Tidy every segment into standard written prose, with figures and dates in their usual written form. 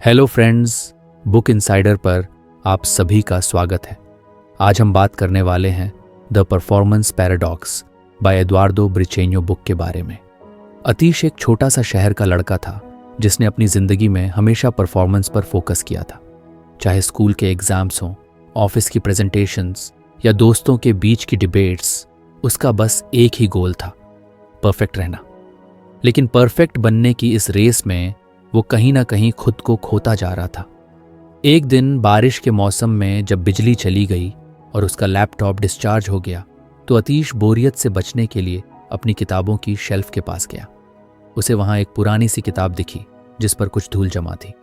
Hello friends, book insider पर आप सभी का स्वागत है। आज हम बात करने वाले हैं the performance paradox by Eduardo Briceño book के बारे में। अतीश एक छोटा सा शहर का लड़का था जिसने अपनी ज़िंदगी में हमेशा परफॉर्मेंस पर फोकस किया था। चाहे स्कूल के एग्ज़ाम्स हों, ऑफिस की प्रेजेंटेशंस या दोस्तों के बीच की डिबेट्स, उसका बस एक ही गोल था, परफेक्ट रहना। लेकिन परफेक्ट बनने की इस रेस में वो कहीं ना कहीं खुद को खोता जा रहा था। एक दिन बारिश के मौसम में जब बिजली चली गई और उसका लैपटॉप डिस्चार्ज हो गया तो अतीश बोरियत से बचने के लिए अपनी किताबों की शेल्फ के पास गया। उसे वहां एक पुरानी सी किताब दिखी जिस पर कुछ धूल जमा थी।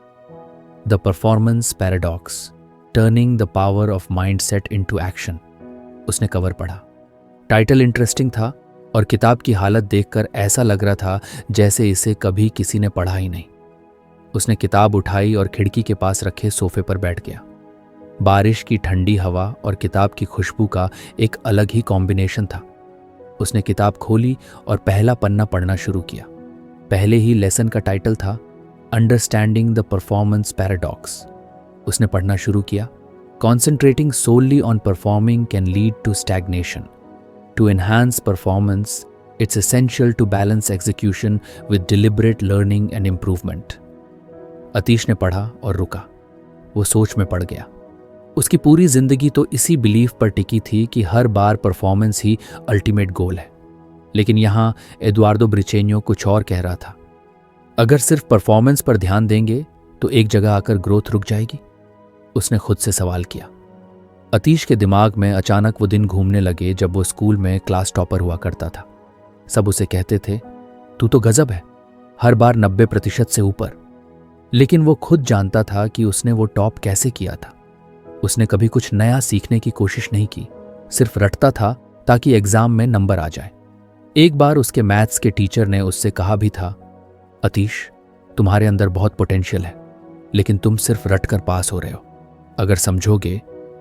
The performance paradox, turning the power of mindset into action. उसने कवर पढ़ा। टाइटल इंटरेस्टिंग था और किताब की हालत देखकर ऐसा लग रहा था जैसे इसे कभी किसी ने पढ़ा ही नहीं। उसने किताब उठाई और खिड़की के पास रखे सोफे पर बैठ गया। बारिश की ठंडी हवा और किताब की खुशबू का एक अलग ही कॉम्बिनेशन था। उसने किताब खोली और पहला पन्ना पढ़ना शुरू किया। पहले ही लेसन का टाइटल था अंडरस्टैंडिंग द परफॉर्मेंस पैराडॉक्स। उसने पढ़ना शुरू किया। Concentrating solely on performing can lead to stagnation. To enhance performance, it's essential to balance execution with deliberate learning and improvement. Atish ने पढ़ा और रुका। वो सोच में पड़ गया। उसकी पूरी जिंदगी तो इसी बिलीफ पर टिकी थी कि हर बार परफॉर्मेंस ही अल्टीमेट गोल है। लेकिन यहाँ एडुआर्डो ब्रिचेन्यो कुछ और कह रहा था। अगर सिर्फ परफॉर्मेंस पर ध्यान देंगे तो एक जगह आकर ग्रोथ रुक जाएगी। उसने खुद से सवाल किया। अतीश के दिमाग में अचानक वो दिन घूमने लगे जब वो स्कूल में क्लास टॉपर हुआ करता था। सब उसे कहते थे, तू तो गजब है, हर बार 90% से ऊपर। लेकिन वो खुद जानता था कि उसने वो टॉप कैसे किया था। उसने कभी कुछ नया सीखने की कोशिश नहीं की, सिर्फ रटता था ताकि एग्जाम में नंबर आ जाए। एक बार उसके मैथ्स के टीचर ने उससे कहा भी था, अतीश, तुम्हारे अंदर बहुत पोटेंशियल है, लेकिन तुम सिर्फ रट कर पास हो रहे हो। अगर समझोगे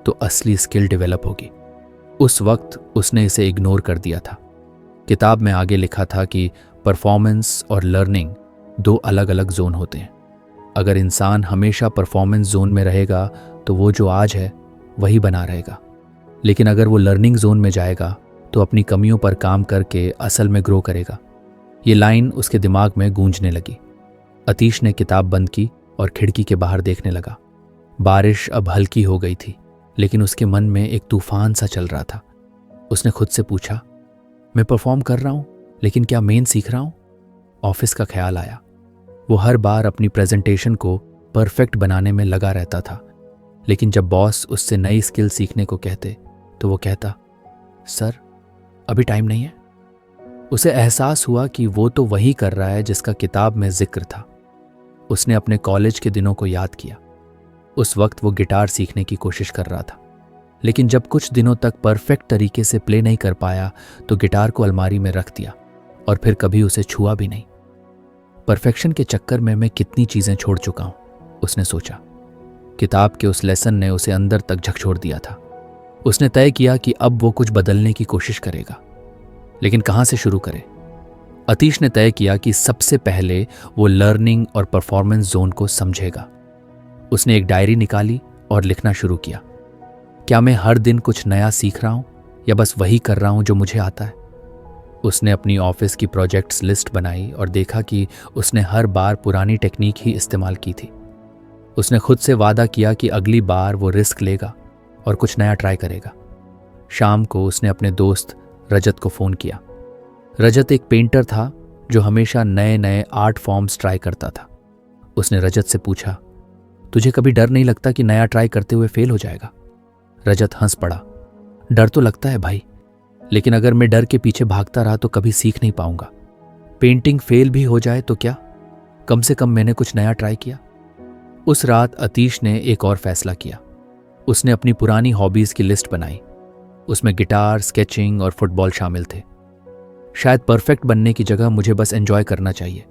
तो असली स्किल डेवलप होगी। उस वक्त उसने इसे इग्नोर कर दिया था। किताब में आगे लिखा था कि परफॉर्मेंस और लर्निंग दो अलग अलग जोन होते हैं। अगर इंसान हमेशा परफॉर्मेंस जोन में रहेगा तो वो जो आज है वही बना रहेगा। लेकिन अगर वो लर्निंग जोन में जाएगा तो अपनी कमियों पर काम करके असल में ग्रो करेगा। ये लाइन उसके दिमाग में गूंजने लगी। अतीश ने किताब बंद की और खिड़की के बाहर देखने लगा। बारिश अब हल्की हो गई थी, लेकिन उसके मन में एक तूफान सा चल रहा था। उसने खुद से पूछा, मैं परफॉर्म कर रहा हूँ, लेकिन क्या मेन सीख रहा हूँ? ऑफिस का ख्याल आया। वो हर बार अपनी प्रेजेंटेशन को परफेक्ट बनाने में लगा रहता था, लेकिन जब बॉस उससे नई स्किल सीखने को कहते तो वो कहता, सर, अभी टाइम नहीं है। उसे एहसास हुआ कि वो तो वही कर रहा है जिसका किताब में जिक्र था। उसने अपने कॉलेज के दिनों को याद किया। उस वक्त वो गिटार सीखने की कोशिश कर रहा था, लेकिन जब कुछ दिनों तक परफेक्ट तरीके से प्ले नहीं कर पाया तो गिटार को अलमारी में रख दिया और फिर कभी उसे छुआ भी नहीं। परफेक्शन के चक्कर में मैं कितनी चीजें छोड़ चुका हूं, उसने सोचा। किताब के उस लेसन ने उसे अंदर तक झकझोर दिया था। उसने तय किया कि अब वो कुछ बदलने की कोशिश करेगा, लेकिन कहां से शुरू करे? अतीश ने तय किया कि सबसे पहले वो लर्निंग और परफॉर्मेंस जोन को समझेगा। उसने एक डायरी निकाली और लिखना शुरू किया। क्या मैं हर दिन कुछ नया सीख रहा हूं या बस वही कर रहा हूं जो मुझे आता है? उसने अपनी ऑफिस की प्रोजेक्ट्स लिस्ट बनाई और देखा कि उसने हर बार पुरानी टेक्निक ही इस्तेमाल की थी। उसने खुद से वादा किया कि अगली बार वो रिस्क लेगा और कुछ नया ट्राई करेगा। शाम को उसने अपने दोस्त रजत को फ़ोन किया। रजत एक पेंटर था जो हमेशा नए नए आर्ट फॉर्म्स ट्राई करता था। उसने रजत से पूछा, तुझे कभी डर नहीं लगता कि नया ट्राई करते हुए फेल हो जाएगा? रजत हंस पड़ा। डर तो लगता है भाई, लेकिन अगर मैं डर के पीछे भागता रहा तो कभी सीख नहीं पाऊंगा। पेंटिंग फेल भी हो जाए तो क्या, कम से कम मैंने कुछ नया ट्राई किया। उस रात अतीश ने एक और फैसला किया। उसने अपनी पुरानी हॉबीज की लिस्ट बनाई। उसमें गिटार, स्केचिंग और फुटबॉल शामिल थे। शायद परफेक्ट बनने की जगह मुझे बस एंजॉय करना चाहिए,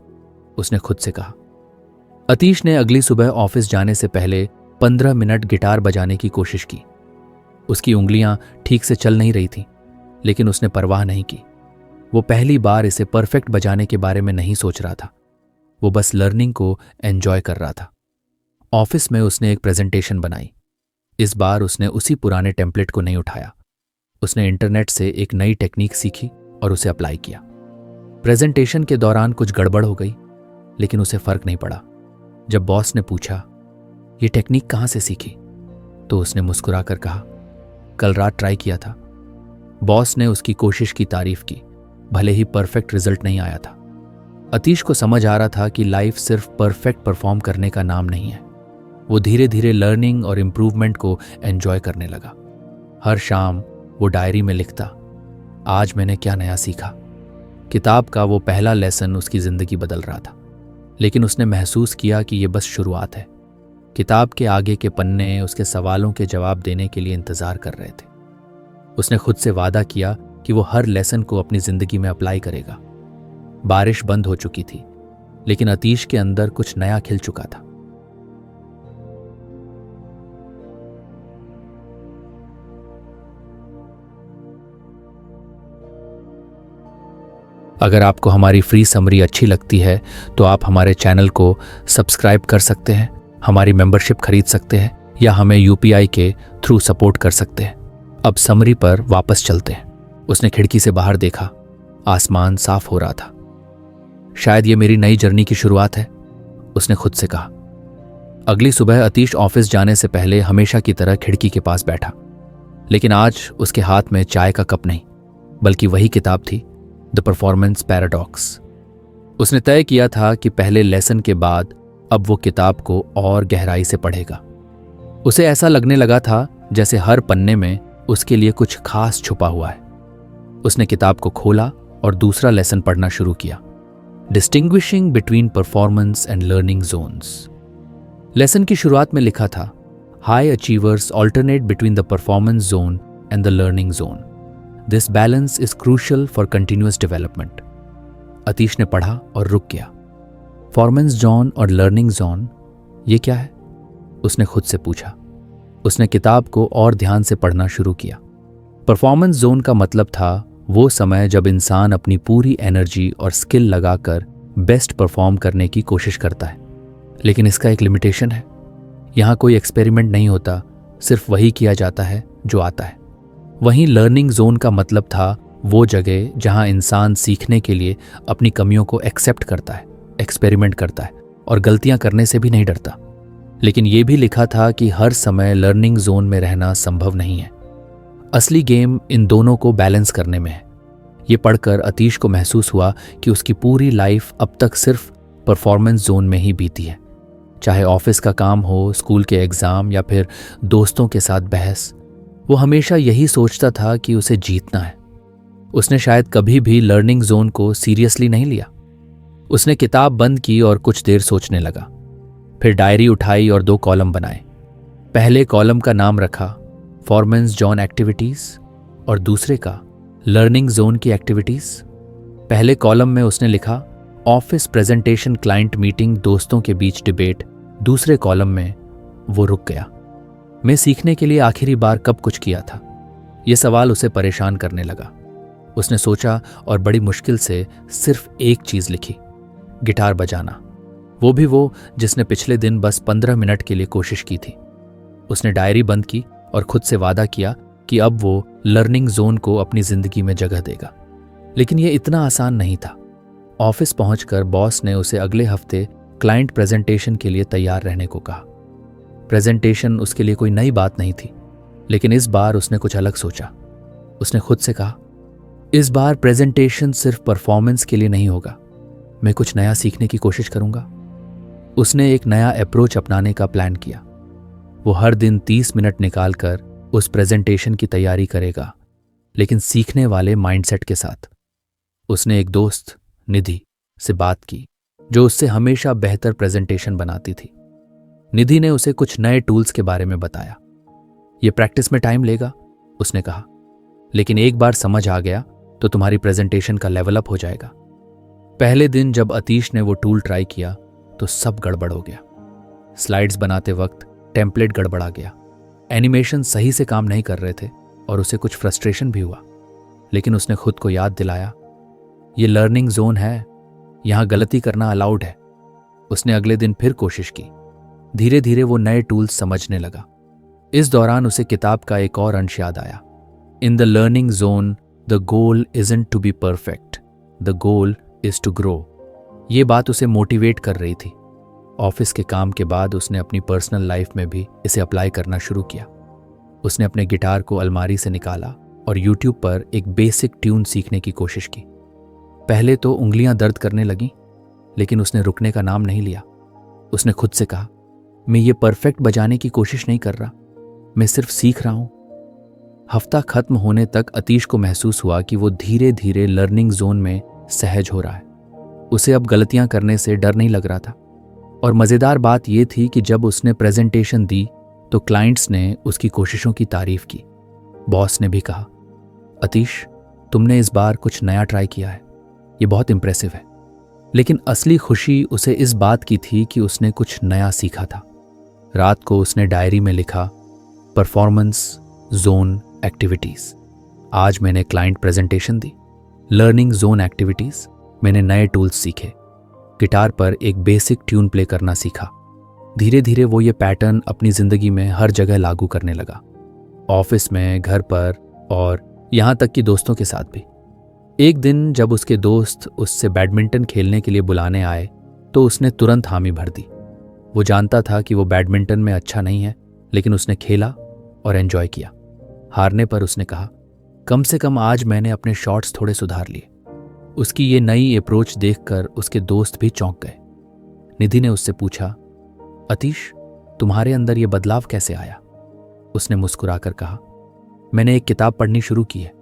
उसने खुद से कहा। अतीश ने अगली सुबह ऑफिस जाने से पहले 15 मिनट गिटार बजाने की कोशिश की। उसकी उंगलियां ठीक से चल नहीं रही थीं, लेकिन उसने परवाह नहीं की। वो पहली बार इसे परफेक्ट बजाने के बारे में नहीं सोच रहा था, वो बस लर्निंग को एंजॉय कर रहा था। ऑफिस में उसने एक प्रेजेंटेशन बनाई। इस बार उसने उसी पुराने टेम्पलेट को नहीं उठाया। उसने इंटरनेट से एक नई टेक्निक सीखी और उसे अप्लाई किया। प्रेजेंटेशन के दौरान कुछ गड़बड़ हो गई, लेकिन उसे फर्क नहीं पड़ा। जब बॉस ने पूछा, "ये टेक्निक कहाँ से सीखी?" तो उसने मुस्कुरा कर कहा, "कल रात ट्राई किया था।" बॉस ने उसकी कोशिश की तारीफ की, भले ही परफेक्ट रिजल्ट नहीं आया था। अतीश को समझ आ रहा था कि लाइफ सिर्फ परफेक्ट परफॉर्म करने का नाम नहीं है। वो धीरे धीरे लर्निंग और इम्प्रूवमेंट को एंजॉय करने लगा। हर शाम वो डायरी में लिखता, "आज मैंने क्या नया सीखा।" किताब का वो पहला लेसन उसकी जिंदगी बदल रहा था। लेकिन उसने महसूस किया कि ये बस शुरुआत है। किताब के आगे के पन्ने उसके सवालों के जवाब देने के लिए इंतजार कर रहे थे। उसने खुद से वादा किया कि वो हर लेसन को अपनी जिंदगी में अप्लाई करेगा। बारिश बंद हो चुकी थी, लेकिन अतीश के अंदर कुछ नया खिल चुका था। अगर आपको हमारी फ्री समरी अच्छी लगती है तो आप हमारे चैनल को सब्सक्राइब कर सकते हैं, हमारी मेंबरशिप खरीद सकते हैं या हमें यूपीआई के थ्रू सपोर्ट कर सकते हैं। अब समरी पर वापस चलते हैं। उसने खिड़की से बाहर देखा। आसमान साफ हो रहा था। शायद ये मेरी नई जर्नी की शुरुआत है, उसने खुद से कहा। अगली सुबह अतीश ऑफिस जाने से पहले हमेशा की तरह खिड़की के पास बैठा, लेकिन आज उसके हाथ में चाय का कप नहीं, बल्कि वही किताब थी, द परफॉर्मेंस पैराडॉक्स। उसने तय किया था कि पहले लेसन के बाद अब वो किताब को और गहराई से पढ़ेगा। उसे ऐसा लगने लगा था जैसे हर पन्ने में उसके लिए कुछ खास छुपा हुआ है। उसने किताब को खोला और दूसरा लेसन पढ़ना शुरू किया, distinguishing between performance and learning zones. Lesson की शुरुआत में लिखा था, high achievers alternate between the performance zone and the learning zone. This balance is crucial for continuous development. Atish ने पढ़ा और रुक गया। परफॉर्मेंस जोन और लर्निंग जोन, ये क्या है? उसने खुद से पूछा। उसने किताब को और ध्यान से पढ़ना शुरू किया। परफॉर्मेंस जोन का मतलब था वो समय जब इंसान अपनी पूरी एनर्जी और स्किल लगाकर बेस्ट परफॉर्म करने की कोशिश करता है। लेकिन इसका एक लिमिटेशन है। यहाँ कोई एक्सपेरिमेंट नहीं होता, सिर्फ वही किया जाता है जो आता है। वहीं लर्निंग जोन का मतलब था वो जगह जहाँ इंसान सीखने के लिए अपनी कमियों को एक्सेप्ट करता है, एक्सपेरिमेंट करता है और गलतियां करने से भी नहीं डरता। लेकिन ये भी लिखा था कि हर समय लर्निंग जोन में रहना संभव नहीं है। असली गेम इन दोनों को बैलेंस करने में है। ये पढ़कर अतीश को महसूस हुआ कि उसकी पूरी लाइफ अब तक सिर्फ परफॉर्मेंस जोन में ही बीती है। चाहे ऑफिस का काम हो, स्कूल के एग्जाम या फिर दोस्तों के साथ बहस, वो हमेशा यही सोचता था कि उसे जीतना है। उसने शायद कभी भी लर्निंग जोन को सीरियसली नहीं लिया। उसने किताब बंद की और कुछ देर सोचने लगा। फिर डायरी उठाई और 2 कॉलम बनाए। पहले कॉलम का नाम रखा परफॉर्मेंस जोन एक्टिविटीज और दूसरे का लर्निंग जोन की एक्टिविटीज। पहले कॉलम में उसने लिखा ऑफिस प्रेजेंटेशन, क्लाइंट मीटिंग, दोस्तों के बीच डिबेट। दूसरे कॉलम में वो रुक गया। मैं सीखने के लिए आखिरी बार कब कुछ किया था? यह सवाल उसे परेशान करने लगा। उसने सोचा और बड़ी मुश्किल से सिर्फ एक चीज लिखी, गिटार बजाना। वो भी वो जिसने पिछले दिन बस 15 मिनट के लिए कोशिश की थी। उसने डायरी बंद की और खुद से वादा किया कि अब वो लर्निंग जोन को अपनी जिंदगी में जगह देगा। लेकिन यह इतना आसान नहीं था। ऑफिस पहुंचकर बॉस ने उसे अगले हफ्ते क्लाइंट प्रेजेंटेशन के लिए तैयार रहने को कहा। प्रेजेंटेशन उसके लिए कोई नई बात नहीं थी, लेकिन इस बार उसने कुछ अलग सोचा। उसने खुद से कहा, इस बार प्रेजेंटेशन सिर्फ परफॉर्मेंस के लिए नहीं होगा, मैं कुछ नया सीखने की कोशिश करूंगा। उसने एक नया अप्रोच अपनाने का प्लान किया। वो हर दिन 30 मिनट निकालकर उस प्रेजेंटेशन की तैयारी करेगा, लेकिन सीखने वाले माइंडसेट के साथ। उसने एक दोस्त निधि से बात की, जो उससे हमेशा बेहतर प्रेजेंटेशन बनाती थी। निधि ने उसे कुछ नए टूल्स के बारे में बताया। यह प्रैक्टिस में टाइम लेगा, उसने कहा, लेकिन एक बार समझ आ गया तो तुम्हारी प्रेजेंटेशन का लेवल अप हो जाएगा। पहले दिन जब अतीश ने वो टूल ट्राई किया तो सब गड़बड़ हो गया। स्लाइड्स बनाते वक्त टेम्पलेट गड़बड़ा गया, एनिमेशन सही से काम नहीं कर रहे थे और उसे कुछ फ्रस्ट्रेशन भी हुआ। लेकिन उसने खुद को याद दिलाया, ये लर्निंग जोन है, यहां गलती करना अलाउड है। उसने अगले दिन फिर कोशिश की, धीरे धीरे वो नए टूल्स समझने लगा। इस दौरान उसे किताब का एक और अंश याद आया। In the learning zone the goal isn't to be perfect, the goal is to grow. ये बात उसे मोटिवेट कर रही थी। ऑफिस के काम के बाद उसने अपनी पर्सनल लाइफ में भी इसे अप्लाई करना शुरू किया। उसने अपने गिटार को अलमारी से निकाला और यूट्यूब पर एक बेसिक ट्यून सीखने की कोशिश की। पहले तो उंगलियां दर्द करने लगीं, लेकिन उसने रुकने का नाम नहीं लिया। उसने खुद से कहा, मैं ये परफेक्ट बजाने की कोशिश नहीं कर रहा, मैं सिर्फ सीख रहा हूं। हफ्ता खत्म होने तक अतीश को महसूस हुआ कि वो धीरे धीरे लर्निंग जोन में सहज हो रहा है। उसे अब गलतियां करने से डर नहीं लग रहा था। और मज़ेदार बात यह थी कि जब उसने प्रेजेंटेशन दी तो क्लाइंट्स ने उसकी कोशिशों की तारीफ की। बॉस ने भी कहा, अतीश, तुमने इस बार कुछ नया ट्राई किया है, ये बहुत इंप्रेसिव है। लेकिन असली खुशी उसे इस बात की थी कि उसने कुछ नया सीखा था। रात को उसने डायरी में लिखा, परफॉर्मेंस जोन एक्टिविटीज़। आज मैंने क्लाइंट प्रेजेंटेशन दी। लर्निंग जोन एक्टिविटीज़, मैंने नए टूल्स सीखे। गिटार पर एक बेसिक ट्यून प्ले करना सीखा। धीरे धीरे वो ये पैटर्न अपनी ज़िंदगी में हर जगह लागू करने लगा, ऑफिस में, घर पर और यहाँ तक कि दोस्तों के साथ भी। एक दिन जब उसके दोस्त उससे बैडमिंटन खेलने के लिए बुलाने आए तो उसने तुरंत हामी भर दी। वो जानता था कि वो बैडमिंटन में अच्छा नहीं है, लेकिन उसने खेला और एंजॉय किया। हारने पर उसने कहा, कम से कम आज मैंने अपने शॉट्स थोड़े सुधार लिए। उसकी ये नई अप्रोच देखकर उसके दोस्त भी चौंक गए। निधि ने उससे पूछा, अतीश, तुम्हारे अंदर ये बदलाव कैसे आया? उसने मुस्कुराकर कहा, मैंने एक किताब पढ़नी शुरू की है।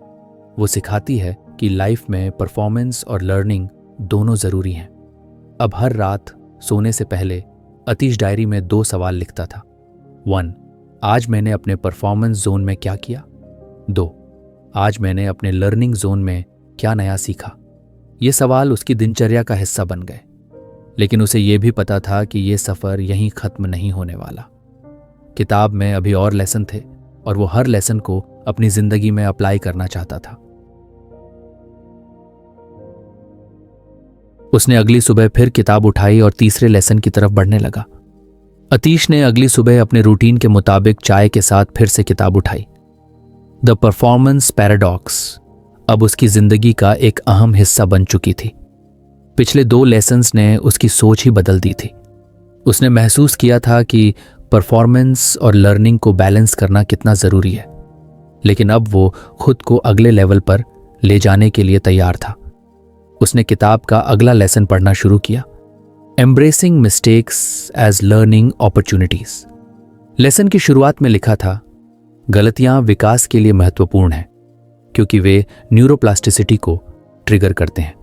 वो सिखाती है कि लाइफ में परफॉर्मेंस और लर्निंग दोनों ज़रूरी हैं। अब हर रात सोने से पहले अतीश डायरी में 2 सवाल लिखता था। 1, आज मैंने अपने परफॉर्मेंस जोन में क्या किया? 2, आज मैंने अपने लर्निंग जोन में क्या नया सीखा? ये सवाल उसकी दिनचर्या का हिस्सा बन गए। लेकिन उसे ये भी पता था कि ये सफ़र यहीं ख़त्म नहीं होने वाला। किताब में अभी और लेसन थे और वो हर लेसन को अपनी ज़िंदगी में अप्लाई करना चाहता था। उसने अगली सुबह फिर किताब उठाई और तीसरे लेसन की तरफ बढ़ने लगा। अतीश ने अगली सुबह अपने रूटीन के मुताबिक चाय के साथ फिर से किताब उठाई। द परफॉर्मेंस पैराडॉक्स अब उसकी जिंदगी का एक अहम हिस्सा बन चुकी थी। पिछले 2 लेसन्स ने उसकी सोच ही बदल दी थी। उसने महसूस किया था कि परफॉर्मेंस और लर्निंग को बैलेंस करना कितना ज़रूरी है, लेकिन अब वो खुद को अगले लेवल पर ले जाने के लिए तैयार था। उसने किताब का अगला लेसन पढ़ना शुरू किया, embracing mistakes as learning opportunities. Lesson की शुरुआत में लिखा था, गलतियां विकास के लिए महत्वपूर्ण हैं क्योंकि वे न्यूरोप्लास्टिसिटी को ट्रिगर करते हैं।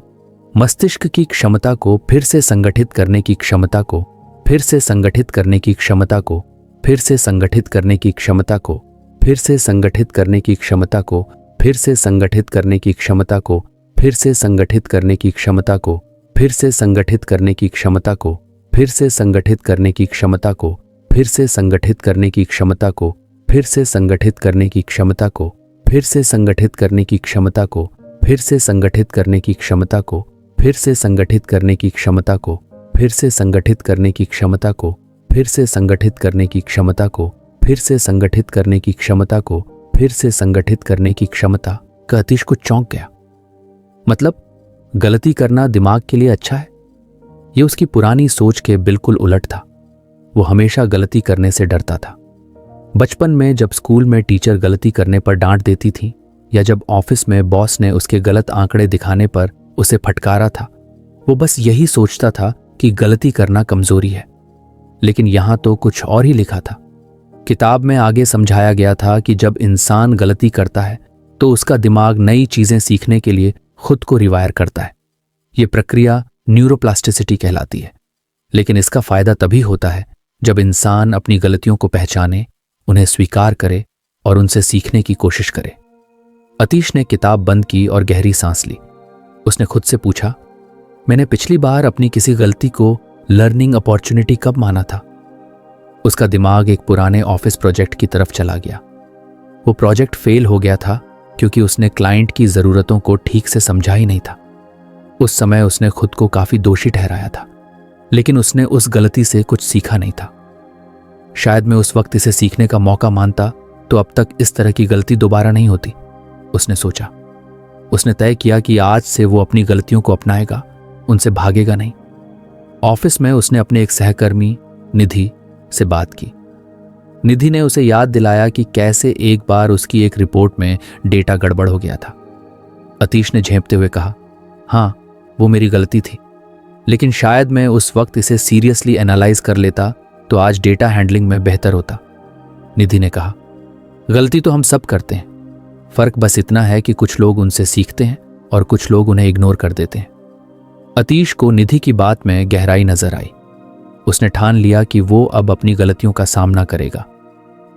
मस्तिष्क की क्षमता को फिर से संगठित करने की क्षमता को फिर से संगठित करने की क्षमता को फिर से संगठित करने की क्षमता को फिर से संगठित करने की क्षमता को फिर से संगठित करने की क्षमता को फिर से संगठित करने की क्षमता को फिर से संगठित करने की क्षमता को फिर से संगठित करने की क्षमता को फिर से संगठित करने की क्षमता को फिर से संगठित करने की क्षमता को फिर से संगठित करने की क्षमता को फिर से संगठित करने की क्षमता को फिर से संगठित करने की क्षमता को फिर से संगठित करने की क्षमता को फिर से संगठित करने की क्षमता को फिर से संगठित करने की क्षमता को फिर से संगठित करने की क्षमता का अतीश को चौंक गया। मतलब गलती करना दिमाग के लिए अच्छा है? ये उसकी पुरानी सोच के बिल्कुल उलट था। वो हमेशा गलती करने से डरता था। बचपन में जब स्कूल में टीचर गलती करने पर डांट देती थी या जब ऑफिस में बॉस ने उसके गलत आंकड़े दिखाने पर उसे फटकारा था, वो बस यही सोचता था कि गलती करना कमजोरी है। लेकिन यहां तो कुछ और ही लिखा था। किताब में आगे समझाया गया था कि जब इंसान गलती करता है तो उसका दिमाग नई चीजें सीखने के लिए खुद को रिवायर करता है। ये प्रक्रिया न्यूरोप्लास्टिसिटी कहलाती है। लेकिन इसका फायदा तभी होता है जब इंसान अपनी गलतियों को पहचाने, उन्हें स्वीकार करे और उनसे सीखने की कोशिश करे। अतीश ने किताब बंद की और गहरी सांस ली। उसने खुद से पूछा, मैंने पिछली बार अपनी किसी गलती को लर्निंग अपॉर्चुनिटी कब माना था? उसका दिमाग एक पुराने ऑफिस प्रोजेक्ट की तरफ चला गया। वो प्रोजेक्ट फेल हो गया था क्योंकि उसने क्लाइंट की ज़रूरतों को ठीक से समझा ही नहीं था। उस समय उसने खुद को काफ़ी दोषी ठहराया था, लेकिन उसने उस गलती से कुछ सीखा नहीं था। शायद मैं उस वक्त इसे सीखने का मौका मानता तो अब तक इस तरह की गलती दोबारा नहीं होती, उसने सोचा। उसने तय किया कि आज से वो अपनी गलतियों को अपनाएगा, उनसे भागेगा नहीं। ऑफिस में उसने अपने एक सहकर्मी निधि से बात की। निधि ने उसे याद दिलाया कि कैसे एक बार उसकी एक रिपोर्ट में डेटा गड़बड़ हो गया था। अतीश ने झेंपते हुए कहा, हाँ, वो मेरी गलती थी, लेकिन शायद मैं उस वक्त इसे सीरियसली एनालाइज कर लेता तो आज डेटा हैंडलिंग में बेहतर होता। निधि ने कहा, गलती तो हम सब करते हैं, फर्क बस इतना है कि कुछ लोग उनसे सीखते हैं और कुछ लोग उन्हें इग्नोर कर देते हैं। अतीश को निधि की बात में गहराई नजर आई। उसने ठान लिया कि वो अब अपनी गलतियों का सामना करेगा।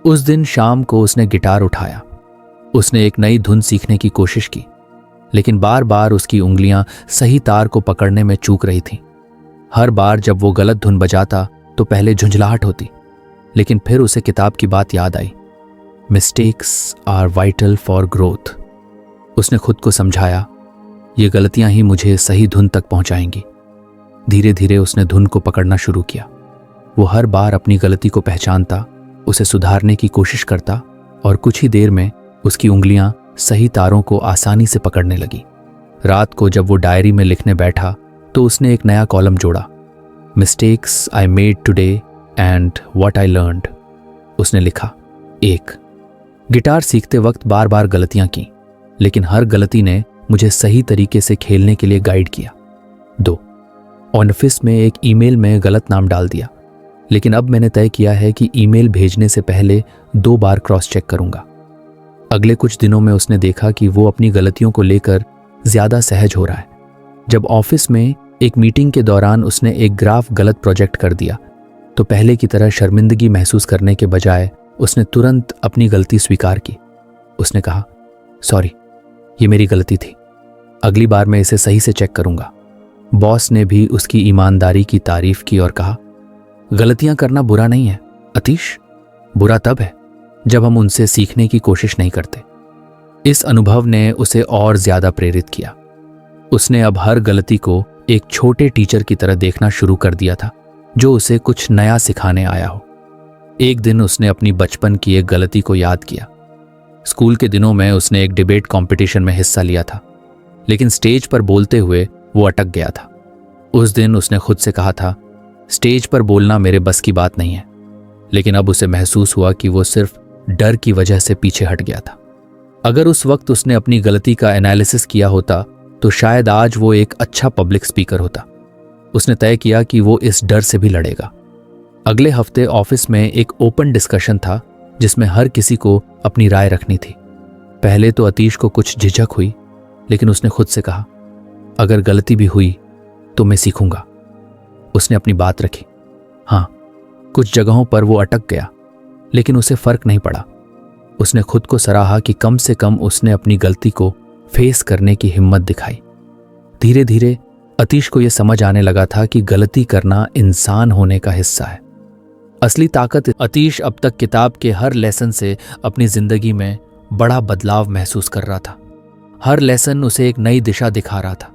उस दिन शाम को उसने गिटार उठाया। उसने एक नई धुन सीखने की कोशिश की, लेकिन बार बार उसकी उंगलियां सही तार को पकड़ने में चूक रही थीं। हर बार जब वो गलत धुन बजाता तो पहले झुंझलाहट होती, लेकिन फिर उसे किताब की बात याद आई, mistakes are vital for growth. उसने खुद को समझाया, ये गलतियां ही मुझे सही धुन तक पहुंचाएंगी। धीरे धीरे उसने धुन को पकड़ना शुरू किया। वो हर बार अपनी गलती को पहचानता, उसे सुधारने की कोशिश करता और कुछ ही देर में उसकी उंगलियां सही तारों को आसानी से पकड़ने लगी। रात को जब वो डायरी में लिखने बैठा तो उसने एक नया कॉलम जोड़ा, mistakes I made today and what I learned. उसने लिखा, 1, गिटार सीखते वक्त बार बार गलतियां की, लेकिन हर गलती ने मुझे सही तरीके से खेलने के लिए गाइड किया। 2, ऑफिस में एक ईमेल में गलत नाम डाल दिया, लेकिन अब मैंने तय किया है कि ईमेल भेजने से पहले 2 बार क्रॉस चेक करूंगा। अगले कुछ दिनों में उसने देखा कि वो अपनी गलतियों को लेकर ज्यादा सहज हो रहा है। जब ऑफिस में एक मीटिंग के दौरान उसने एक ग्राफ गलत प्रोजेक्ट कर दिया तो पहले की तरह शर्मिंदगी महसूस करने के बजाय उसने तुरंत अपनी गलती स्वीकार की। उसने कहा, सॉरी, ये मेरी गलती थी, अगली बार मैं इसे सही से चेक करूंगा। बॉस ने भी उसकी ईमानदारी की तारीफ की और कहा, गलतियां करना बुरा नहीं है अतीश, बुरा तब है जब हम उनसे सीखने की कोशिश नहीं करते। इस अनुभव ने उसे और ज्यादा प्रेरित किया। उसने अब हर गलती को एक छोटे टीचर की तरह देखना शुरू कर दिया था, जो उसे कुछ नया सिखाने आया हो। एक दिन उसने अपनी बचपन की एक गलती को याद किया। स्कूल के दिनों में उसने एक डिबेट कंपटीशन में हिस्सा लिया था, लेकिन स्टेज पर बोलते हुए वो अटक गया था। उस दिन उसने खुद से कहा था, स्टेज पर बोलना मेरे बस की बात नहीं है, लेकिन अब उसे महसूस हुआ कि वो सिर्फ डर की वजह से पीछे हट गया था। अगर उस वक्त उसने अपनी गलती का एनालिसिस किया होता तो शायद आज वो एक अच्छा पब्लिक स्पीकर होता। उसने तय किया कि वो इस डर से भी लड़ेगा। अगले हफ्ते ऑफिस में एक ओपन डिस्कशन था जिसमें हर किसी को अपनी राय रखनी थी। पहले तो अतीश को कुछ झिझक हुई, लेकिन उसने खुद से कहा, अगर गलती भी हुई तो मैं सीखूंगा। उसने अपनी बात रखी। हाँ, कुछ जगहों पर वो अटक गया, लेकिन उसे फर्क नहीं पड़ा। उसने खुद को सराहा कि कम से कम उसने अपनी गलती को फेस करने की हिम्मत दिखाई। धीरे धीरे अतीश को यह समझ आने लगा था कि गलती करना इंसान होने का हिस्सा है। असली ताकत अतीश अब तक किताब के हर लेसन से अपनी जिंदगी में बड़ा बदलाव महसूस कर रहा था। हर लेसन उसे एक नई दिशा दिखा रहा था।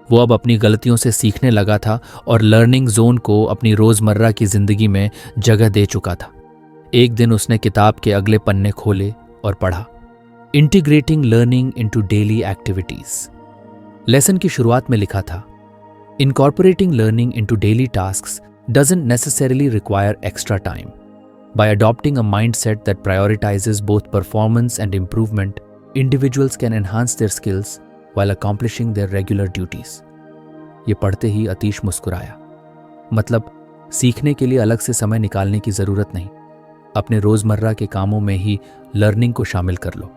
वो अब अपनी गलतियों से सीखने लगा था और लर्निंग जोन को अपनी रोजमर्रा की जिंदगी में जगह दे चुका था। एक दिन उसने किताब के अगले पन्ने खोले और पढ़ा, integrating learning into daily activities. Lesson की शुरुआत में लिखा था, incorporating learning into daily tasks doesn't necessarily require extra time. By adopting a mindset that prioritizes both performance and improvement, individuals can enhance their skills while accomplishing their regular duties. ये पढ़ते ही अतीश मुस्कुराया। मतलब सीखने के लिए अलग से समय निकालने की जरूरत नहीं, अपने रोजमर्रा के कामों में ही लर्निंग को शामिल कर लो।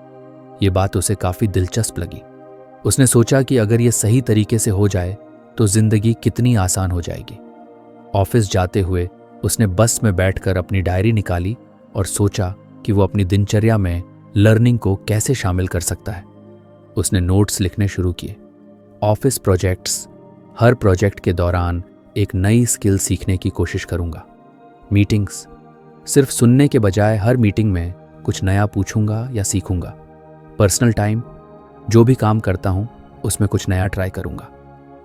ये बात उसे काफी दिलचस्प लगी। उसने सोचा कि अगर ये सही तरीके से हो जाए तो जिंदगी कितनी आसान हो जाएगी। ऑफिस जाते हुए उसने बस में बैठकर अपनी डायरी निकाली और सोचा कि वो अपनी दिनचर्या में लर्निंग को कैसे शामिल कर सकता है। उसने नोट्स लिखने शुरू किए। ऑफिस प्रोजेक्ट्स, हर प्रोजेक्ट के दौरान एक नई स्किल सीखने की कोशिश करूंगा। मीटिंग्स, सिर्फ सुनने के बजाय हर मीटिंग में कुछ नया पूछूंगा या सीखूंगा। पर्सनल टाइम, जो भी काम करता हूं उसमें कुछ नया ट्राई करूंगा।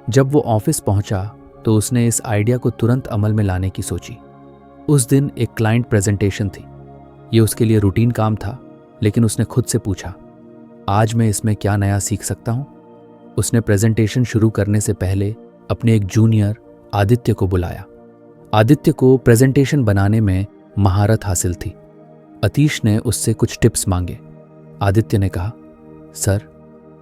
जब वो ऑफिस पहुंचा तो उसने इस आइडिया को तुरंत अमल में लाने की सोची। उस दिन एक क्लाइंट प्रेजेंटेशन थी। ये उसके लिए रूटीन काम था, लेकिन उसने खुद से पूछा, आज मैं इसमें क्या नया सीख सकता हूं? उसने प्रेजेंटेशन शुरू करने से पहले अपने एक जूनियर आदित्य को बुलाया। आदित्य को प्रेजेंटेशन बनाने में महारत हासिल थी। अतीश ने उससे कुछ टिप्स मांगे। आदित्य ने कहा, सर,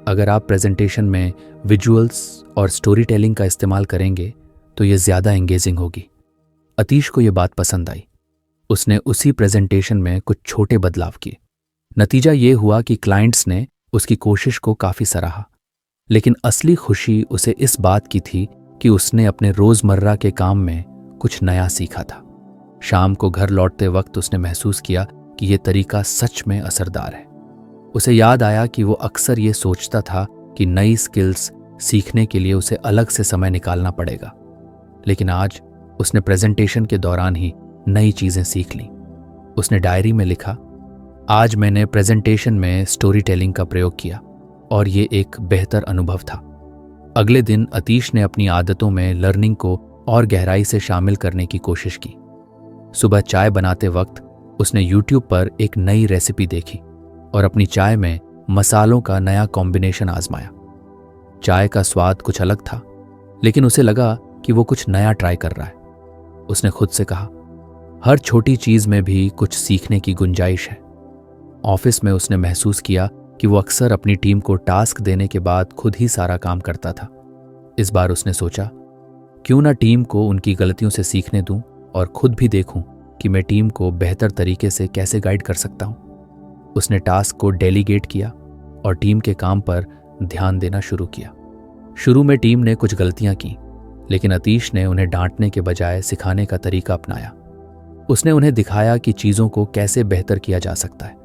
अगर आप प्रेजेंटेशन में विजुअल्स और स्टोरी टेलिंग का इस्तेमाल करेंगे तो ये ज़्यादा एंगेजिंग होगी। अतीश को ये बात पसंद आई। उसने उसी प्रेजेंटेशन में कुछ छोटे बदलाव किए। नतीजा ये हुआ कि क्लाइंट्स ने उसकी कोशिश को काफ़ी सराहा, लेकिन असली खुशी उसे इस बात की थी कि उसने अपने रोज़मर्रा के काम में कुछ नया सीखा था। शाम को घर लौटते वक्त उसने महसूस किया कि ये तरीका सच में असरदार है। उसे याद आया कि वो अक्सर ये सोचता था कि नई स्किल्स सीखने के लिए उसे अलग से समय निकालना पड़ेगा, लेकिन आज उसने प्रेजेंटेशन के दौरान ही नई चीज़ें सीख लीं। उसने डायरी में लिखा, आज मैंने प्रेजेंटेशन में स्टोरी टेलिंग का प्रयोग किया और ये एक बेहतर अनुभव था। अगले दिन अतीश ने अपनी आदतों में लर्निंग को और गहराई से शामिल करने की कोशिश की। सुबह चाय बनाते वक्त उसने यूट्यूब पर एक नई रेसिपी देखी और अपनी चाय में मसालों का नया कॉम्बिनेशन आजमाया। चाय का स्वाद कुछ अलग था, लेकिन उसे लगा कि वो कुछ नया ट्राई कर रहा है। उसने खुद से कहा, हर छोटी चीज में भी कुछ सीखने की गुंजाइश है। ऑफिस में उसने महसूस किया कि वो अक्सर अपनी टीम को टास्क देने के बाद खुद ही सारा काम करता था। इस बार उसने सोचा, क्यों ना टीम को उनकी गलतियों से सीखने दूं और खुद भी देखूं कि मैं टीम को बेहतर तरीके से कैसे गाइड कर सकता हूं। उसने टास्क को डेलीगेट किया और टीम के काम पर ध्यान देना शुरू किया। शुरू में टीम ने कुछ गलतियां की, लेकिन अतीश ने उन्हें डांटने के बजाय सिखाने का तरीका अपनाया। उसने उन्हें दिखाया कि चीज़ों को कैसे बेहतर किया जा सकता है।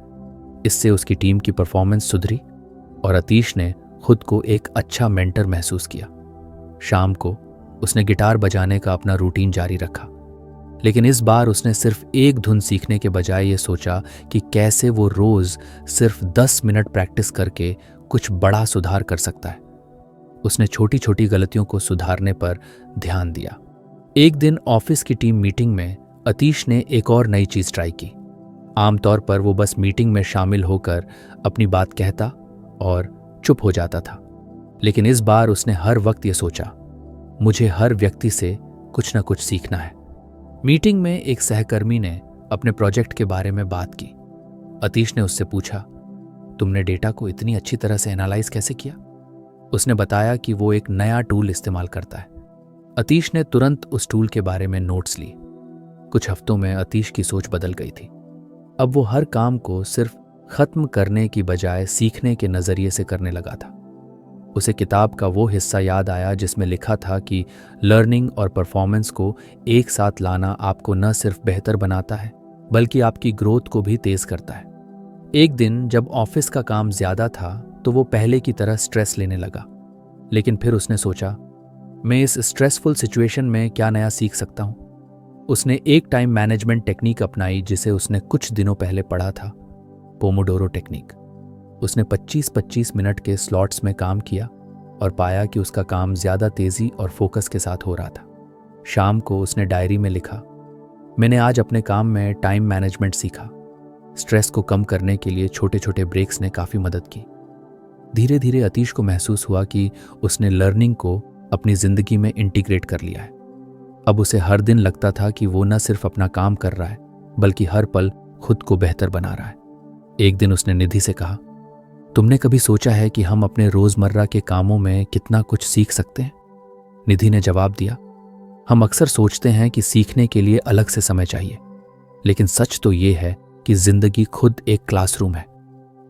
इससे उसकी टीम की परफॉर्मेंस सुधरी और अतीश ने खुद को एक अच्छा मेंटर महसूस किया। शाम को उसने गिटार बजाने का अपना रूटीन जारी रखा, लेकिन इस बार उसने सिर्फ एक धुन सीखने के बजाय ये सोचा कि कैसे वो रोज सिर्फ 10 मिनट प्रैक्टिस करके कुछ बड़ा सुधार कर सकता है। उसने छोटी छोटी गलतियों को सुधारने पर ध्यान दिया। एक दिन ऑफिस की टीम मीटिंग में अतीश ने एक और नई चीज ट्राई की। आमतौर पर वो बस मीटिंग में शामिल होकर अपनी बात कहता और चुप हो जाता था, लेकिन इस बार उसने हर वक्त ये सोचा, मुझे हर व्यक्ति से कुछ न कुछ सीखना है। मीटिंग में एक सहकर्मी ने अपने प्रोजेक्ट के बारे में बात की। अतीश ने उससे पूछा, तुमने डेटा को इतनी अच्छी तरह से एनालाइज कैसे किया? उसने बताया कि वो एक नया टूल इस्तेमाल करता है। अतीश ने तुरंत उस टूल के बारे में नोट्स लिए। कुछ हफ्तों में अतीश की सोच बदल गई थी। अब वो हर काम को सिर्फ खत्म करने की बजाय सीखने के नजरिए से करने लगा था। उसे किताब का वो हिस्सा याद आया जिसमें लिखा था कि लर्निंग और परफॉर्मेंस को एक साथ लाना आपको न सिर्फ बेहतर बनाता है, बल्कि आपकी ग्रोथ को भी तेज करता है। एक दिन जब ऑफिस का काम ज्यादा था तो वो पहले की तरह स्ट्रेस लेने लगा, लेकिन फिर उसने सोचा, मैं इस स्ट्रेसफुल सिचुएशन में क्या नया सीख सकता हूँ। उसने एक टाइम मैनेजमेंट टेक्निक अपनाई जिसे उसने कुछ दिनों पहले पढ़ा था, पोमोडोरो टेक्निक। उसने 25-25 मिनट के स्लॉट्स में काम किया और पाया कि उसका काम ज़्यादा तेज़ी और फोकस के साथ हो रहा था। शाम को उसने डायरी में लिखा, मैंने आज अपने काम में टाइम मैनेजमेंट सीखा। स्ट्रेस को कम करने के लिए छोटे छोटे ब्रेक्स ने काफ़ी मदद की। धीरे धीरे अतीश को महसूस हुआ कि उसने लर्निंग को अपनी ज़िंदगी में इंटीग्रेट कर लिया है। अब उसे हर दिन लगता था कि वो न सिर्फ अपना काम कर रहा है, बल्कि हर पल खुद को बेहतर बना रहा है। एक दिन उसने निधि से कहा, तुमने कभी सोचा है कि हम अपने रोजमर्रा के कामों में कितना कुछ सीख सकते हैं? निधि ने जवाब दिया, हम अक्सर सोचते हैं कि सीखने के लिए अलग से समय चाहिए, लेकिन सच तो ये है कि जिंदगी खुद एक क्लासरूम है,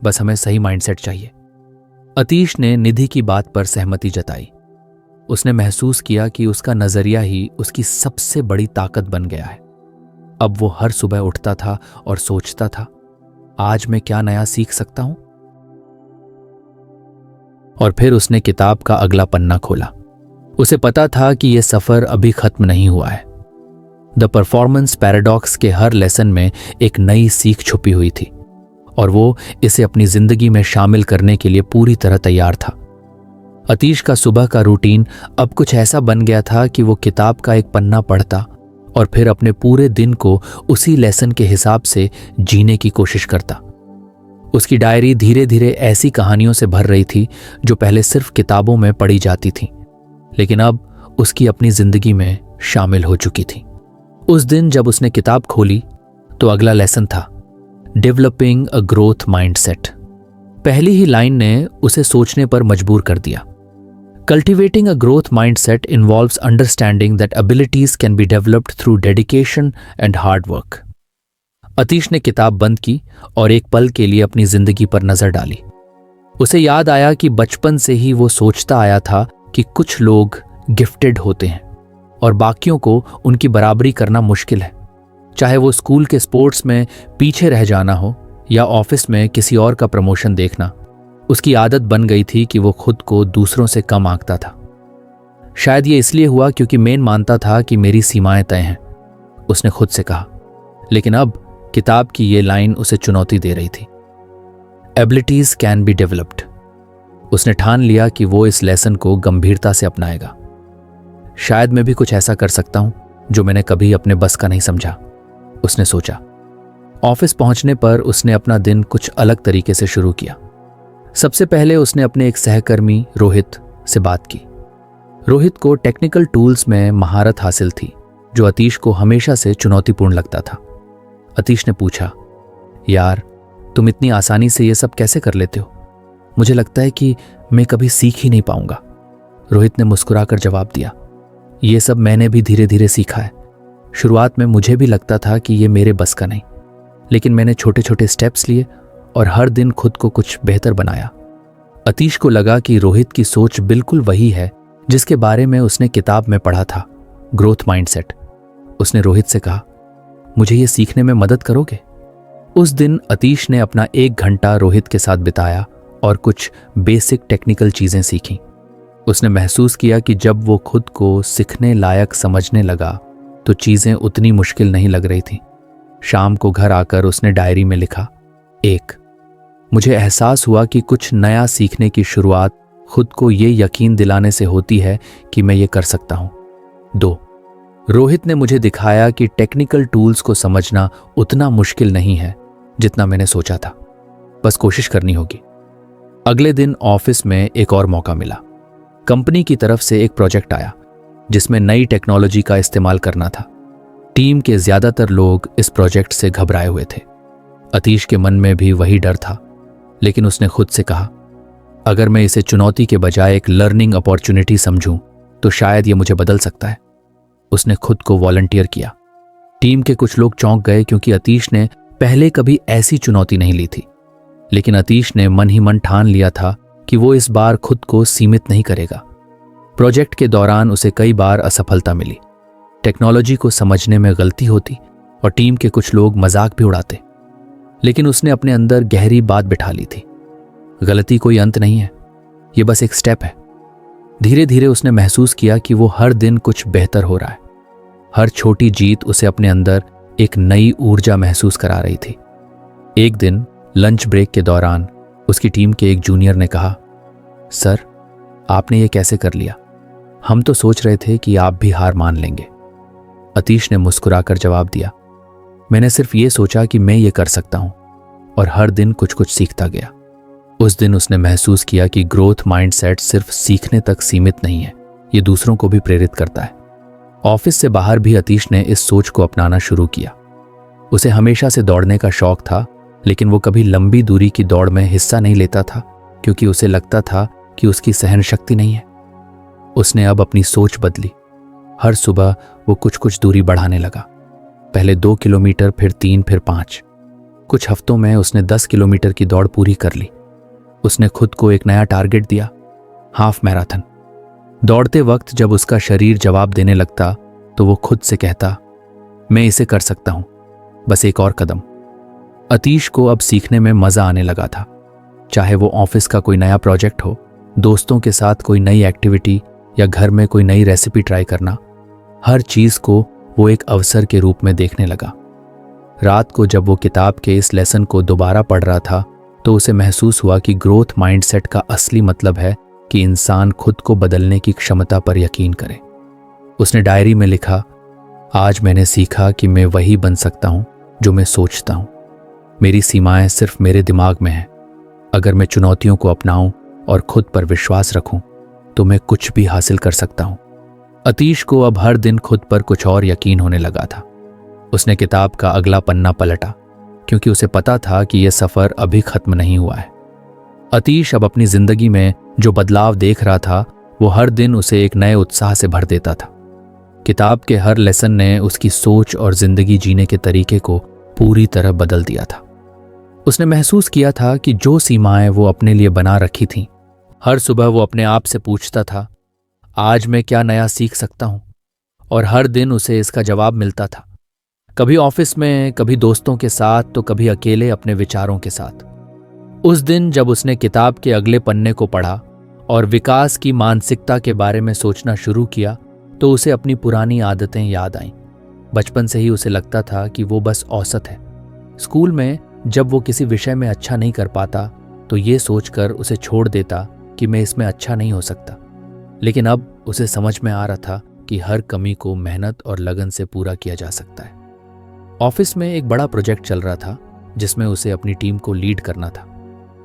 बस हमें सही माइंडसेट चाहिए। अतीश ने निधि की बात पर सहमति जताई। उसने महसूस किया कि उसका नजरिया ही उसकी सबसे बड़ी ताकत बन गया है। अब वो हर सुबह उठता था और सोचता था, आज मैं क्या नया सीख सकता हूं? और फिर उसने किताब का अगला पन्ना खोला। उसे पता था कि यह सफर अभी खत्म नहीं हुआ है। द परफॉर्मेंस पैराडॉक्स के हर लेसन में एक नई सीख छुपी हुई थी और वो इसे अपनी जिंदगी में शामिल करने के लिए पूरी तरह तैयार था। अतीश का सुबह का रूटीन अब कुछ ऐसा बन गया था कि वो किताब का एक पन्ना पढ़ता और फिर अपने पूरे दिन को उसी लेसन के हिसाब से जीने की कोशिश करता। उसकी डायरी धीरे धीरे ऐसी कहानियों से भर रही थी जो पहले सिर्फ किताबों में पढ़ी जाती थीं, लेकिन अब उसकी अपनी जिंदगी में शामिल हो चुकी थी। उस दिन जब उसने किताब खोली तो अगला लेसन था डेवलपिंग अ ग्रोथ माइंडसेट। पहली ही लाइन ने उसे सोचने पर मजबूर कर दिया। Cultivating a growth mindset involves understanding that abilities can be developed through dedication and hard work. Atish ने किताब बंद की और एक पल के लिए अपनी जिंदगी पर नजर डाली। उसे याद आया कि बचपन से ही वो सोचता आया था कि कुछ लोग गिफ्टेड होते हैं और बाकियों को उनकी बराबरी करना मुश्किल है। चाहे वो स्कूल के स्पोर्ट्स में पीछे रह जाना हो या ऑफिस में किसी और का प्रमोशन देखना, उसकी आदत बन गई थी कि वो खुद को दूसरों से कम आंकता था। शायद ये इसलिए हुआ क्योंकि मेन मानता था कि मेरी सीमाएं तय हैं, उसने खुद से कहा। लेकिन अब किताब की ये लाइन उसे चुनौती दे रही थी। Abilities can be developed. उसने ठान लिया कि वो इस लेसन को गंभीरता से अपनाएगा। शायद मैं भी कुछ ऐसा कर सकता हूं जो मैंने कभी अपने बस का नहीं समझा, उसने सोचा। ऑफिस पहुंचने पर उसने अपना दिन कुछ अलग तरीके से शुरू किया। सबसे पहले उसने अपने एक सहकर्मी रोहित से बात की। रोहित को टेक्निकल टूल्स में महारत हासिल थी जो अतीश को हमेशा से चुनौतीपूर्ण लगता था। अतीश ने पूछा, यार तुम इतनी आसानी से ये सब कैसे कर लेते हो? मुझे लगता है कि मैं कभी सीख ही नहीं पाऊंगा। रोहित ने मुस्कुराकर जवाब दिया, ये सब मैंने भी धीरे धीरे सीखा है। शुरुआत में मुझे भी लगता था कि ये मेरे बस का नहीं, लेकिन मैंने छोटे छोटे स्टेप्स लिए और हर दिन खुद को कुछ बेहतर बनाया। अतीश को लगा कि रोहित की सोच बिल्कुल वही है जिसके बारे में उसने किताब में पढ़ा था, ग्रोथ माइंडसेट। उसने रोहित से कहा, मुझे ये सीखने में मदद करोगे? उस दिन अतीश ने अपना 1 घंटा रोहित के साथ बिताया और कुछ बेसिक टेक्निकल चीजें सीखीं। उसने महसूस किया कि जब वो खुद को सीखने लायक समझने लगा तो चीजें उतनी मुश्किल नहीं लग रही थीं। शाम को घर आकर उसने डायरी में लिखा, 1, मुझे एहसास हुआ कि कुछ नया सीखने की शुरुआत खुद को ये यकीन दिलाने से होती है कि मैं ये कर सकता हूं। 2, रोहित ने मुझे दिखाया कि टेक्निकल टूल्स को समझना उतना मुश्किल नहीं है जितना मैंने सोचा था, बस कोशिश करनी होगी। अगले दिन ऑफिस में एक और मौका मिला। कंपनी की तरफ से एक प्रोजेक्ट आया जिसमें नई टेक्नोलॉजी का इस्तेमाल करना था। टीम के ज्यादातर लोग इस प्रोजेक्ट से घबराए हुए थे। अतीश के मन में भी वही डर था, लेकिन उसने खुद से कहा, अगर मैं इसे चुनौती के बजाय एक लर्निंग अपॉर्चुनिटी समझूं तो शायद ये मुझे बदल सकता है। उसने खुद को वॉलंटियर किया। टीम के कुछ लोग चौंक गए क्योंकि अतीश ने पहले कभी ऐसी चुनौती नहीं ली थी, लेकिन अतीश ने मन ही मन ठान लिया था कि वो इस बार खुद को सीमित नहीं करेगा। प्रोजेक्ट के दौरान उसे कई बार असफलता मिली। टेक्नोलॉजी को समझने में गलती होती और टीम के कुछ लोग मजाक भी उड़ाते, लेकिन उसने अपने अंदर गहरी बात बिठा ली थी, गलती कोई अंत नहीं है, ये बस एक स्टेप है। धीरे धीरे उसने महसूस किया कि वो हर दिन कुछ बेहतर हो रहा है। हर छोटी जीत उसे अपने अंदर एक नई ऊर्जा महसूस करा रही थी। एक दिन लंच ब्रेक के दौरान उसकी टीम के एक जूनियर ने कहा, सर आपने ये कैसे कर लिया? हम तो सोच रहे थे कि आप भी हार मान लेंगे। अतीश ने मुस्कुराकर जवाब दिया, मैंने सिर्फ ये सोचा कि मैं ये कर सकता हूं और हर दिन कुछ कुछ सीखता गया। उस दिन उसने महसूस किया कि ग्रोथ माइंडसेट सिर्फ सीखने तक सीमित नहीं है, ये दूसरों को भी प्रेरित करता है। ऑफिस से बाहर भी अतीश ने इस सोच को अपनाना शुरू किया। उसे हमेशा से दौड़ने का शौक था, लेकिन वो कभी लंबी दूरी की दौड़ में हिस्सा नहीं लेता था क्योंकि उसे लगता था कि उसकी सहन शक्ति नहीं है। उसने अब अपनी सोच बदली। हर सुबह वो कुछ कुछ दूरी बढ़ाने लगा। पहले 2 किलोमीटर, फिर 3, फिर 5। कुछ हफ्तों में उसने 10 किलोमीटर की दौड़ पूरी कर ली। उसने खुद को एक नया टारगेट दिया, हाफ मैराथन। दौड़ते वक्त जब उसका शरीर जवाब देने लगता तो वो खुद से कहता, मैं इसे कर सकता हूं, बस एक और कदम। अतीश को अब सीखने में मजा आने लगा था। चाहे वो ऑफिस का कोई नया प्रोजेक्ट हो, दोस्तों के साथ कोई नई एक्टिविटी या घर में कोई नई रेसिपी ट्राई करना, हर चीज को वो एक अवसर के रूप में देखने लगा। रात को जब वो किताब के इस लेसन को दोबारा पढ़ रहा था तो उसे महसूस हुआ कि ग्रोथ माइंडसेट का असली मतलब है कि इंसान खुद को बदलने की क्षमता पर यकीन करे। उसने डायरी में लिखा, आज मैंने सीखा कि मैं वही बन सकता हूँ जो मैं सोचता हूँ। मेरी सीमाएं सिर्फ मेरे दिमाग में हैं। अगर मैं चुनौतियों को अपनाऊं और खुद पर विश्वास रखूं तो मैं कुछ भी हासिल कर सकता हूं। अतीश को अब हर दिन खुद पर कुछ और यकीन होने लगा था। उसने किताब का अगला पन्ना पलटा क्योंकि उसे पता था कि यह सफर अभी खत्म नहीं हुआ है। अतीश अब अपनी जिंदगी में जो बदलाव देख रहा था वो हर दिन उसे एक नए उत्साह से भर देता था। किताब के हर लेसन ने उसकी सोच और जिंदगी जीने के तरीके को पूरी तरह बदल दिया था। उसने महसूस किया था कि जो सीमाएं वो अपने लिए बना रखी थीं, हर सुबह वो अपने आप से पूछता था, आज मैं क्या नया सीख सकता हूं? और हर दिन उसे इसका जवाब मिलता था। कभी ऑफिस में, कभी दोस्तों के साथ, तो कभी अकेले अपने विचारों के साथ। उस दिन जब उसने किताब के अगले पन्ने को पढ़ा और विकास की मानसिकता के बारे में सोचना शुरू किया तो उसे अपनी पुरानी आदतें याद आईं। बचपन से ही उसे लगता था कि वो बस औसत है। स्कूल में जब वो किसी विषय में अच्छा नहीं कर पाता तो ये सोचकर उसे छोड़ देता कि मैं इसमें अच्छा नहीं हो सकता। लेकिन अब उसे समझ में आ रहा था कि हर कमी को मेहनत और लगन से पूरा किया जा सकता है। ऑफिस में एक बड़ा प्रोजेक्ट चल रहा था जिसमें उसे अपनी टीम को लीड करना था।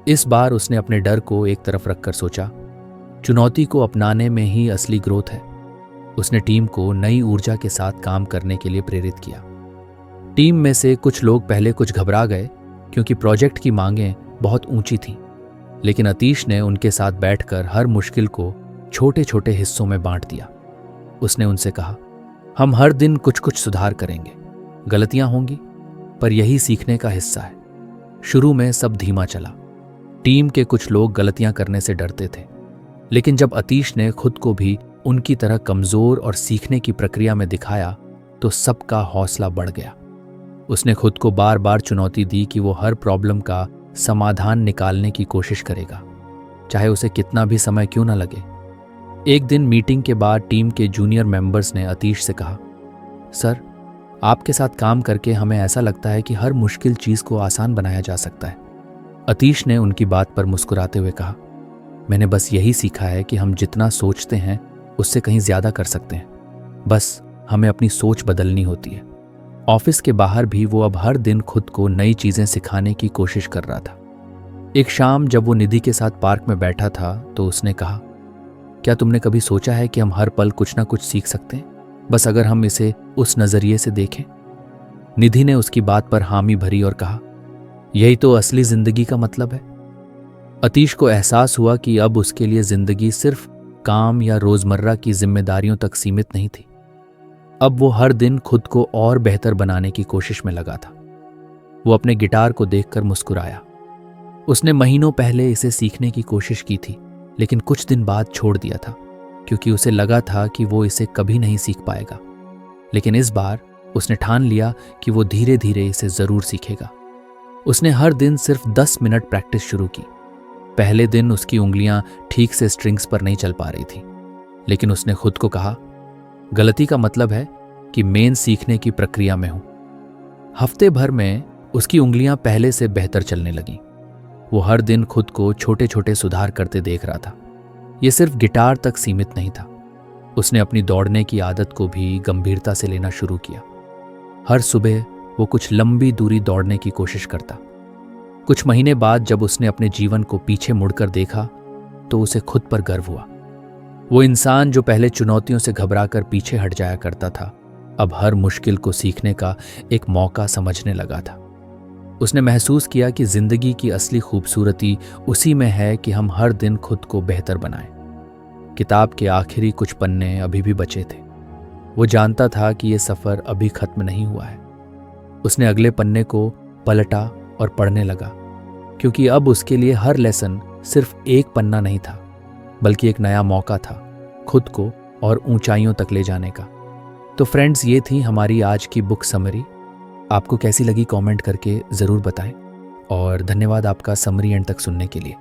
इस बार उसने अपने डर को एक तरफ रखकर सोचा, चुनौती को अपनाने में ही असली ग्रोथ है। उसने टीम को नई ऊर्जा के साथ काम करने के लिए प्रेरित किया। टीम में से कुछ लोग पहले कुछ घबरा गए क्योंकि प्रोजेक्ट की मांगें बहुत ऊंची थीं, लेकिन अतीश ने उनके साथ बैठकर हर मुश्किल को छोटे छोटे हिस्सों में बांट दिया। उसने उनसे कहा, हम हर दिन कुछ कुछ सुधार करेंगे। गलतियां होंगी, पर यही सीखने का हिस्सा है। शुरू में सब धीमा चला। टीम के कुछ लोग गलतियां करने से डरते थे, लेकिन जब अतीश ने खुद को भी उनकी तरह कमजोर और सीखने की प्रक्रिया में दिखाया तो सबका हौसला बढ़ गया। उसने खुद को बार बार चुनौती दी कि वो हर प्रॉब्लम का समाधान निकालने की कोशिश करेगा, चाहे उसे कितना भी समय क्यों ना लगे। एक दिन मीटिंग के बाद टीम के जूनियर मेंबर्स ने अतीश से कहा, सर, आपके साथ काम करके हमें ऐसा लगता है कि हर मुश्किल चीज को आसान बनाया जा सकता है। अतीश ने उनकी बात पर मुस्कुराते हुए कहा, मैंने बस यही सीखा है कि हम जितना सोचते हैं उससे कहीं ज्यादा कर सकते हैं। बस हमें अपनी सोच बदलनी होती है। ऑफिस के बाहर भी वो अब हर दिन खुद को नई चीजें सिखाने की कोशिश कर रहा था। एक शाम जब वो निधि के साथ पार्क में बैठा था तो उसने कहा, क्या तुमने कभी सोचा है कि हम हर पल कुछ ना कुछ सीख सकते हैं, बस अगर हम इसे उस नजरिए से देखें? निधि ने उसकी बात पर हामी भरी और कहा, यही तो असली जिंदगी का मतलब है। अतीश को एहसास हुआ कि अब उसके लिए जिंदगी सिर्फ काम या रोजमर्रा की जिम्मेदारियों तक सीमित नहीं थी। अब वो हर दिन खुद को और बेहतर बनाने की कोशिश में लगा था। वो अपने गिटार को देखकर मुस्कुराया। उसने महीनों पहले इसे सीखने की कोशिश की थी, लेकिन कुछ दिन बाद छोड़ दिया था क्योंकि उसे लगा था कि वो इसे कभी नहीं सीख पाएगा। लेकिन इस बार उसने ठान लिया कि वो धीरे धीरे इसे जरूर सीखेगा। उसने हर दिन सिर्फ 10 मिनट प्रैक्टिस शुरू की। पहले दिन उसकी उंगलियां ठीक से स्ट्रिंग्स पर नहीं चल पा रही थी, लेकिन उसने खुद को कहा, गलती का मतलब है कि मैं सीखने की प्रक्रिया में हूं। हफ्ते भर में उसकी उंगलियां पहले से बेहतर चलने लगीं। वो हर दिन खुद को छोटे छोटे सुधार करते देख रहा था। ये सिर्फ गिटार तक सीमित नहीं था। उसने अपनी दौड़ने की आदत को भी गंभीरता से लेना शुरू किया। हर सुबह वो कुछ लंबी दूरी दौड़ने की कोशिश करता। कुछ महीने बाद जब उसने अपने जीवन को पीछे मुड़कर देखा तो उसे खुद पर गर्व हुआ। वो इंसान जो पहले चुनौतियों से घबराकर पीछे हट जाया करता था, अब हर मुश्किल को सीखने का एक मौका समझने लगा था। उसने महसूस किया कि जिंदगी की असली खूबसूरती उसी में है कि हम हर दिन खुद को बेहतर बनाएं। किताब के आखिरी कुछ पन्ने अभी भी बचे थे। वो जानता था कि ये सफर अभी खत्म नहीं हुआ है। उसने अगले पन्ने को पलटा और पढ़ने लगा, क्योंकि अब उसके लिए हर लेसन सिर्फ एक पन्ना नहीं था, बल्कि एक नया मौका था खुद को और ऊंचाइयों तक ले जाने का। तो फ्रेंड्स, ये थी हमारी आज की बुक समरी। आपको कैसी लगी कमेंट करके ज़रूर बताएं, और धन्यवाद आपका समरी एंड तक सुनने के लिए।